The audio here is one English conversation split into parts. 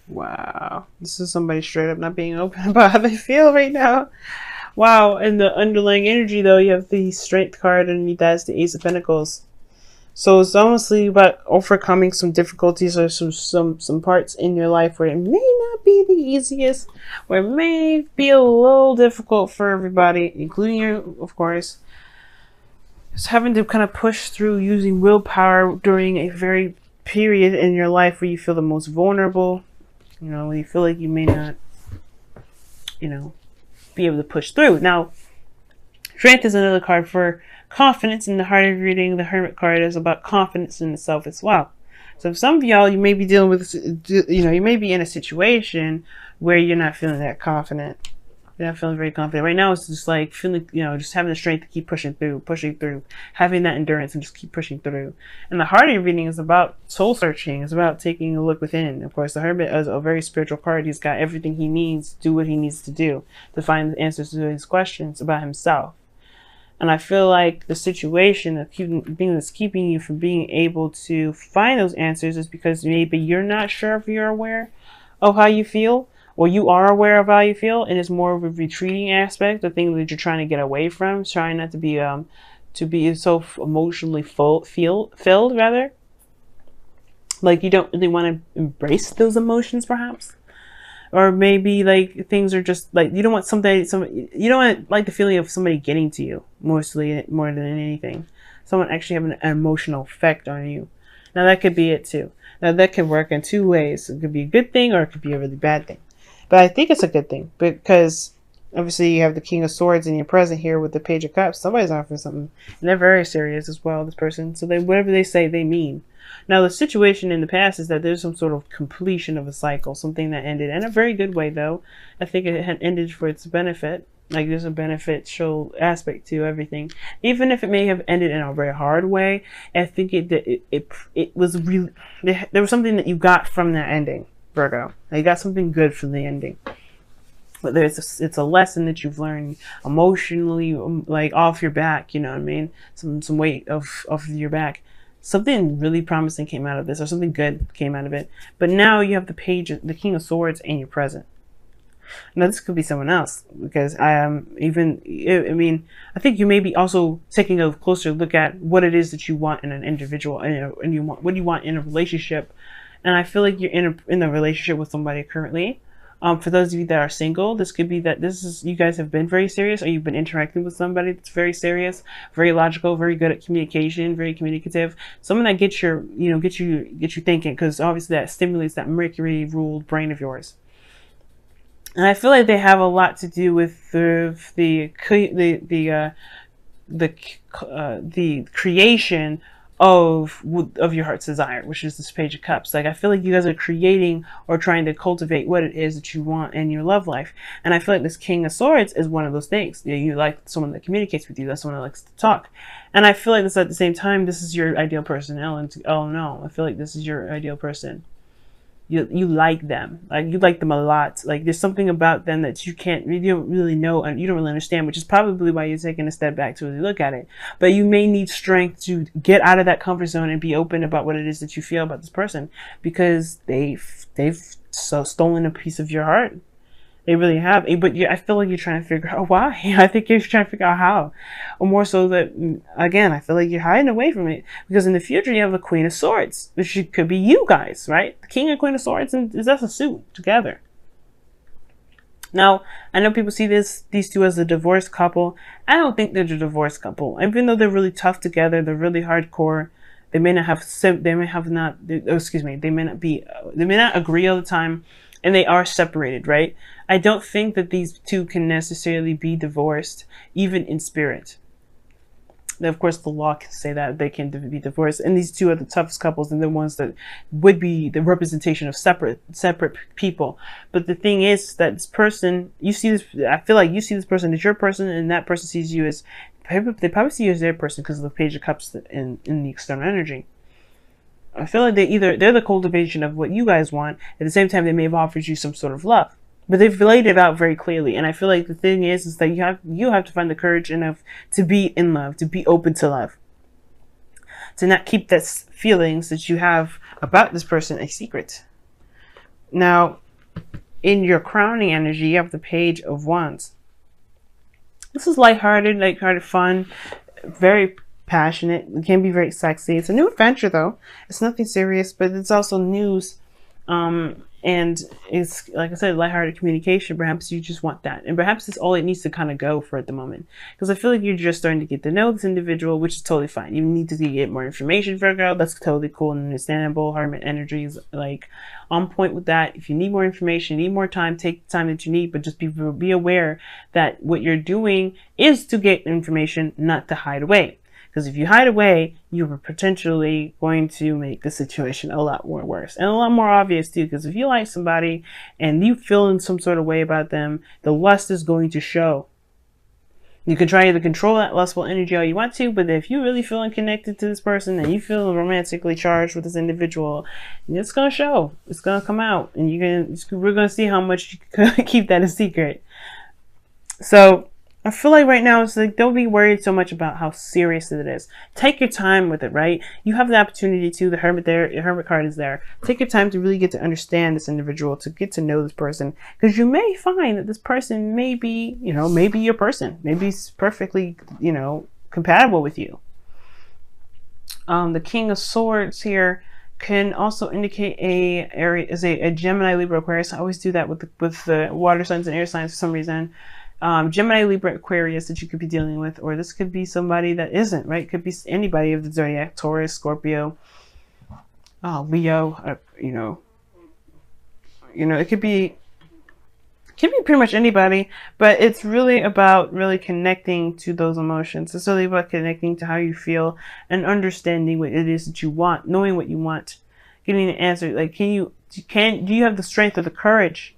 Wow. This is somebody straight up not being open about how they feel right now. Wow. And the underlying energy, though, you have the Strength card underneath that is the Ace of Pentacles. So it's honestly about overcoming some difficulties or some parts in your life where it may not be the easiest, where it may be a little difficult for everybody, including you, of course. It's having to kind of push through using willpower during a very period in your life where you feel the most vulnerable. You know, when you feel like you may not, you know, be able to push through. Now, Strength is another card for confidence. In the heart of reading, the Hermit card is about confidence in itself as well. So some of y'all, you may be dealing with, you know, you may be in a situation where you're not feeling that confident. You're not feeling very confident. Right now, it's just like feeling, you know, just having the strength to keep pushing through, having that endurance and just keep pushing through. And the heart of your reading is about soul searching. It's about taking a look within. Of course, the Hermit is a very spiritual card. He's got everything he needs to do what he needs to do to find the answers to his questions about himself. And I feel like the situation that's keeping you from being able to find those answers is because maybe you're not sure if you're aware of how you feel, or you are aware of how you feel, and it's more of a retreating aspect, the thing that you're trying to get away from, trying not to be so emotionally filled rather. Like you don't really want to embrace those emotions, perhaps. Or maybe like things are just like you don't want you don't want like the feeling of somebody getting to you more than anything. Someone actually having an emotional effect on you. Now that could be it too. Now that could work in two ways. It could be a good thing or it could be a really bad thing. But I think it's a good thing because obviously you have the King of Swords in your present here with the Page of Cups. Somebody's offering something, and they're very serious as well. This person, so whatever they say, they mean. Now, the situation in the past is that there's some sort of completion of a cycle, something that ended in a very good way, though. I think it had ended for its benefit. Like, there's a beneficial aspect to everything. Even if it may have ended in a very hard way, I think it was really, there was something that you got from that ending, Virgo. You got something good from the ending. But it's a lesson that you've learned emotionally, like off your back, you know what I mean? Some weight off your back. Something really promising came out of this, or something good came out of it. But now you have the King of Swords in your present. Now this could be someone else, because I mean, I think you may be also taking a closer look at what it is that you want in an individual, and what you want in a relationship. And I feel like you're in a relationship with somebody currently. For those of you that are single, this could be that you guys have been very serious, or you've been interacting with somebody that's very serious, very logical, very good at communication, very communicative. Someone that gets you thinking, because obviously that stimulates that Mercury ruled brain of yours. And I feel like they have a lot to do with the creation of your heart's desire, which is this Page of Cups. Like, I feel like you guys are creating or trying to cultivate what it is that you want in your love life. And I feel like this King of Swords is one of those things. You like someone that communicates with you. That's someone that likes to talk. And I feel like this at the same time, this is your ideal person. Oh no, I feel like this is your ideal person. You like them, like you like them a lot. Like there's something about them that you don't really know and you don't really understand, which is probably why you're taking a step back to really look at it. But you may need strength to get out of that comfort zone and be open about what it is that you feel about this person, because they've stolen a piece of your heart. They really have. But I feel like you're trying to figure out why. I think you're trying to figure out how. Or more so that, again, I feel like you're hiding away from it. Because in the future, you have a Queen of Swords, which could be you guys, right? The King and Queen of Swords, and that's a suit together. Now, I know people see these two as a divorced couple. I don't think they're a divorced couple. Even though they're really tough together, they're really hardcore. They may not agree all the time. And they are separated, right? I don't think that these two can necessarily be divorced, even in spirit. Now, of course, the law can say that they can be divorced. And these two are the toughest couples and the ones that would be the representation of separate people. But the thing is that this person, I feel like you see this person as your person, and that person sees you as, they probably see you as their person because of the Page of Cups in the external energy. I feel like they're the cultivation of what you guys want. At the same time, they may have offered you some sort of love, but they've laid it out very clearly. And I feel like the thing is that you have to find the courage enough to be in love, to be open to love, to not keep that feelings that you have about this person a secret. Now, in your crowning energy, you have the Page of Wands. This is lighthearted fun, very passionate. It can be very sexy. It's a new adventure, though. It's nothing serious, but it's also news. And it's, like I said, lighthearted communication. Perhaps you just want that. And perhaps it's all it needs to kind of go for at the moment. Because I feel like you're just starting to get to know this individual, which is totally fine. You need to get more information, Virgo. That's totally cool and understandable. Hermit energy is like on point with that. If you need more information, you need more time, take the time that you need, but just be aware that what you're doing is to get information, not to hide away. Because if you hide away, you are potentially going to make the situation a lot more worse and a lot more obvious too. Because if you like somebody and you feel in some sort of way about them, the lust is going to show. You can try to control that lustful energy all you want to, but if you're really feeling connected to this person and you feel romantically charged with this individual, it's going to show. It's going to come out, and we're going to see how much you can keep that a secret. So I feel like right now it's like, don't be worried so much about how serious it is. Take your time with it, right? You have the opportunity to. The Hermit there, the Hermit card is there. Take your time to really get to understand this individual, to get to know this person, because you may find that this person may be, maybe your person. Maybe it's perfectly, compatible with you. The King of Swords here can also indicate a Gemini, Libra, Aquarius. I always do that with the water signs and air signs for some reason. Gemini, Libra, Aquarius that you could be dealing with, or this could be somebody that isn't, right? Could be anybody of the zodiac: Taurus, Scorpio, Leo. It could be pretty much anybody, but it's really about connecting to those emotions. It's really about connecting to how you feel and understanding what it is that you want, knowing what you want, getting an answer. Like, do you have the strength or the courage,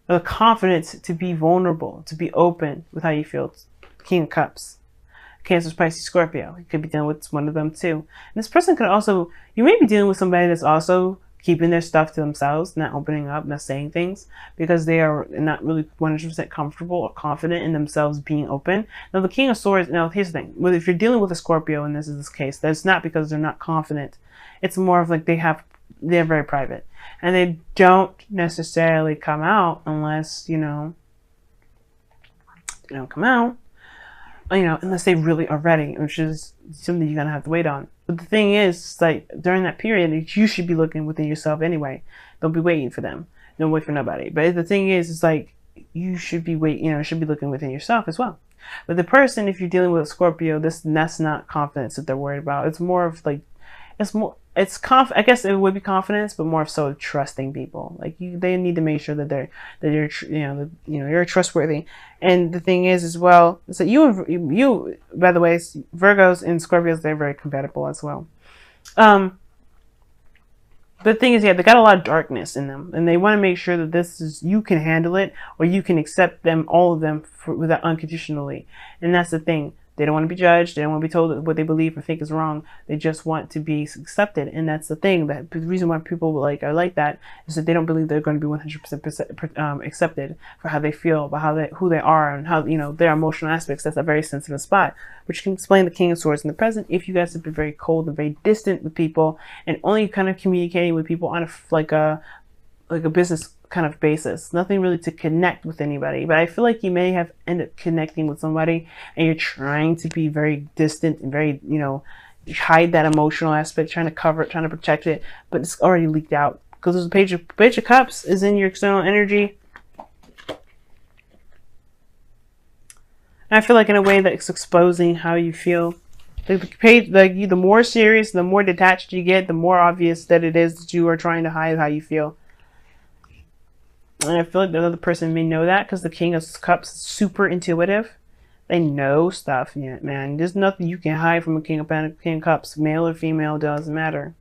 the confidence to be vulnerable, to be open with how you feel? King of Cups, Cancer, Pisces, Scorpio. You could be dealing with one of them too. And this person could also, you may be dealing with somebody that's also keeping their stuff to themselves, not opening up, not saying things, because they are not really 100% comfortable or confident in themselves being open. Now, the King of Swords, now here's the thing. If you're dealing with a Scorpio, and this is this case, that's not because they're not confident. It's more of like they're very private. And they don't necessarily come out unless, they don't come out, unless they really are ready, which is something you're going to have to wait on. But the thing is, like, during that period, you should be looking within yourself anyway. Don't be waiting for them. Don't wait for nobody. But the thing is, it's like, you should be should be looking within yourself as well. But the person, if you're dealing with a Scorpio, that's not confidence that they're worried about. It's more of like, I guess it would be confidence, but more so trusting people. Like, they need to make sure that you're trustworthy. And the thing is as well, is that you, by the way, Virgos and Scorpios, they're very compatible as well. The thing is, they got a lot of darkness in them, and they want to make sure that you can handle it, or you can accept them, all of them, without unconditionally. And that's the thing. They don't want to be judged. They don't want to be told that what they believe or think is wrong. They just want to be accepted. And that's the thing. The reason why people are like that is that they don't believe they're going to be 100% accepted for how they feel, about who they are, and how, their emotional aspects. That's a very sensitive spot, which can explain the King of Swords in the present. If you guys have been very cold and very distant with people, and only kind of communicating with people on a business kind of basis, nothing really to connect with anybody. But I feel like you may have ended up connecting with somebody, and you're trying to be very distant and very, hide that emotional aspect, trying to cover it, trying to protect it, but it's already leaked out, because there's a Page of Cups is in your external energy. And I feel like in a way that it's exposing how you feel. The more serious, the more detached you get, the more obvious that it is that you are trying to hide how you feel. And I feel like the other person may know that, because the King of Cups is super intuitive. They know stuff, man. There's nothing you can hide from a King of Cups. Male or female, doesn't matter.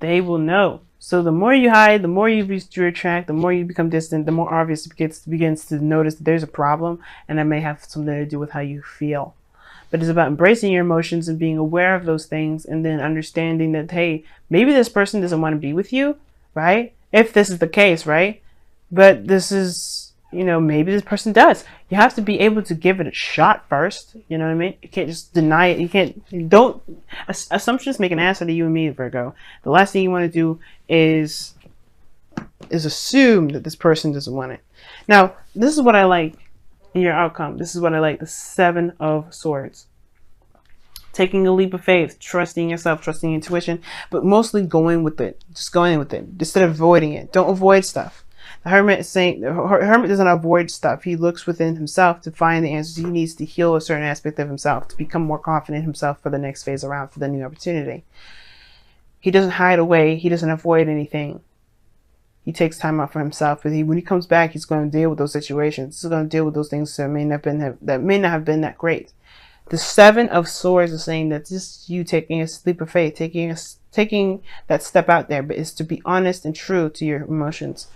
They will know. So the more you hide, the more you retract, the more you become distant, the more obvious it begins to notice that there's a problem, and that may have something to do with how you feel. But it's about embracing your emotions and being aware of those things, and then understanding that, hey, maybe this person doesn't want to be with you, right? If this is the case, right? But this is you know, maybe this person does. You have to be able to give it a shot first. You know what I mean? You can't just deny it. You can't, don't, assumptions make an ass out of you and me, Virgo. The last thing you want to do is assume that this person doesn't want it. Now, this is what I like in your outcome. This is what I like. The 7 of Swords. Taking a leap of faith, trusting yourself, trusting intuition, but mostly going with it. Just going with it instead of avoiding it. Don't avoid stuff. The Hermit is saying, the Hermit doesn't avoid stuff. He looks within himself to find the answers. He needs to heal a certain aspect of himself to become more confident in himself for the next phase around, for the new opportunity. He doesn't hide away. He doesn't avoid anything. He takes time out for himself, but when he comes back, he's going to deal with those situations. He's going to deal with those things that may not have been that great. The 7 of Swords is saying that just you taking a leap of faith, taking that step out there, but it's to be honest and true to your emotions,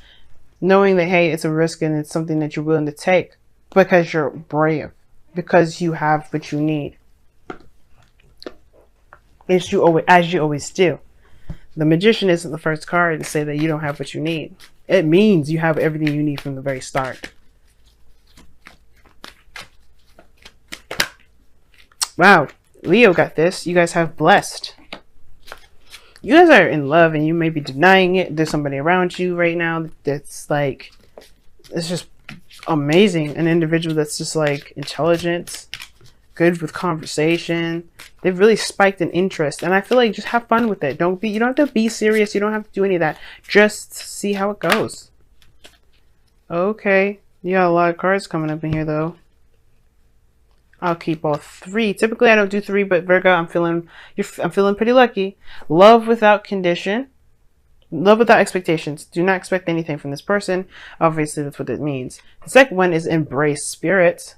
knowing that, hey, it's a risk and it's something that you're willing to take because you're brave, because you have what you need, as you always do. The Magician isn't the first card to say that you don't have what you need. It means you have everything you need from the very start. Wow, Leo got this. You guys have blessed. You guys are in love and you may be denying it. There's somebody around you right now that's like, it's just amazing. An individual that's just like intelligent, good with conversation. They've really spiked in interest, and I feel like just have fun with it. You don't have to be serious. You don't have to do any of that. Just see how it goes. Okay, you got a lot of cards coming up in here though. I'll keep all 3. Typically I don't do 3, but Virgo, I'm feeling pretty lucky. Love without condition. Love without expectations. Do not expect anything from this person. Obviously that's what it means. The second one is embrace spirit,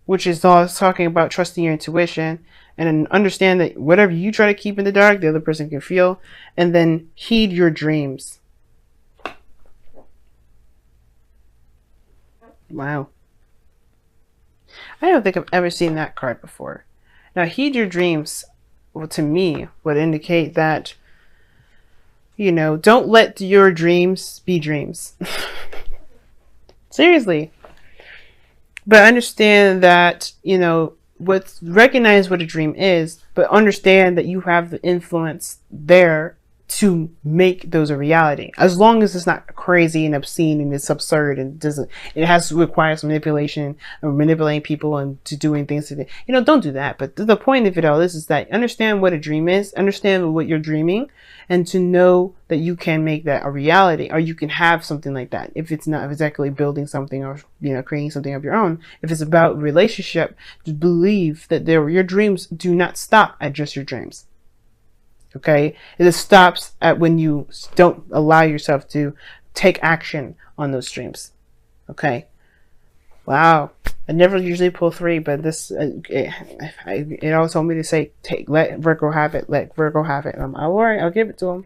which is all talking about trusting your intuition and understand that whatever you try to keep in the dark, the other person can feel. And then heed your dreams. Wow. I don't think I've ever seen that card before. Now, heed your dreams, well, to me, would indicate that, you know, don't let your dreams be dreams. Seriously. But understand that, you know, recognize what a dream is, but understand that you have the influence there to make those a reality, as long as it's not crazy and obscene and it's absurd and requires manipulation or manipulating people and to doing things to, you know, don't do that. But the point of it all is that understand what a dream is, understand what you're dreaming, and to know that you can make that a reality, or you can have something like that. If it's not exactly building something or, you know, creating something of your own, if it's about relationship, just believe that your dreams do not stop at just your dreams. Okay, it just stops at when you don't allow yourself to take action on those dreams. Okay, wow. I never usually pull 3, but this it always told me to say let Virgo have it, let Virgo have it. And I'm all right, I'll give it to him.